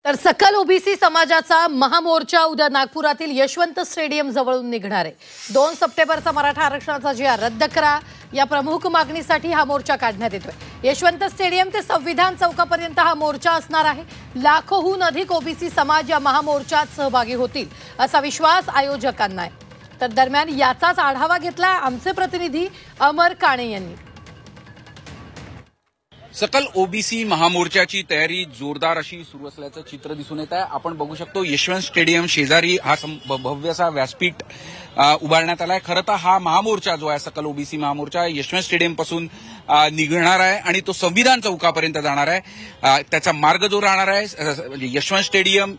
तर सकल ओबीसी समाजाचा महामोर्चा उद्या नागपुरातील यशवंत स्टेडियम जवळून निघणार आहे। 2 सप्टेंबरचा मराठा आरक्षणाचा जी रद्द करा या प्रमुख मागणीसाठी हा मोर्चा काढण्यात येतोय। यशवंत स्टेडियम ते संविधान चौकापर्यंत हा मोर्चा असणार आहे। लाखोहून अधिक ओबीसी समाज या महामोर्चात सहभागी होतील असा विश्वास आयोजकांना आहे। तर दरम्यान याचाच आढावा घेतला आमचे प्रतिनिधी अमर काणे यांनी। सकल ओबीसी महामोर्चाची तयारी जोरदार अशी सुरू असल्याचं चित्र दिसून येत आहे। आपण बघू शकतो यशवंत स्टेडियम शेजारी हा भव्य असा व्यासपीठ उभारण्यात आलाय। खरं तर हा महामोर्चा जो आहे सकल ओबीसी महामोर्चा यशवंत स्टेडियम पासून निघणार आहे आणि तो संविधान चौकापर्यंत जाणार आहे। त्याचा मार्ग जो राहणार आहे यशवंत स्टेडियम,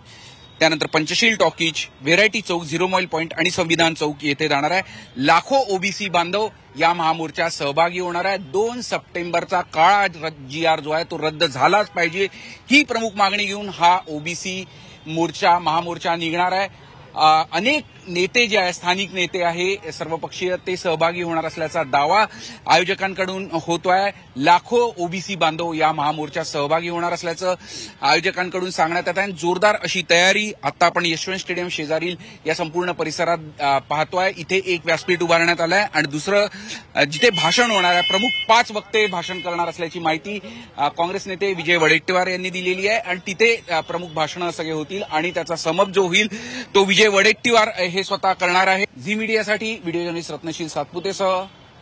त्यानंतर पंचशील टॉकीज, व्हेरायटी चौक, झिरो माईल पॉइंट आणि संविधान चौक येथे जाणार आहे। लाखो ओबीसी बांधव या महामोर्चात सहभागी होणार आहे। 2 सप्टेंबरचा काळा GR जो आहे तो रद्द झालाच पाहिजे ही प्रमुख मागणी घेऊन हा ओबीसी महामोर्चा निघणार आहे। अनेक नेते जे आहे, स्थानिक नेते आहे, सर्वपक्षीय ते सहभागी होणार असल्याचा दावा आयोजकांकडून होतोय। लाखो ओबीसी बांधव या महामोर्चात सहभागी होणार असल्याचं आयोजकांकडून सांगण्यात येत आहे। जोरदार अशी तयारी आता आपण यशवंत स्टेडियम शेजारील या संपूर्ण परिसरात पाहतोय। इथे एक व्यासपीठ उभारण्यात आलंय आणि दुसरं जिथे भाषण होणार आहे, प्रमुख 5 वक्ते भाषण करणार असल्याची माहिती काँग्रेस नेते विजय वडेट्टीवार यांनी दिलेली आहे आणि तिथे प्रमुख भाषणं सगळे होतील आणि त्याचा समप जो होईल तो विजय वडेट्टीवार हे स्वतः करणार आहे। झी मीडियासाठी व्हिडिओ जर्नलिस्ट रत्नशील सातपुतेसह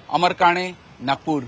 अमर काणे, नागपूर।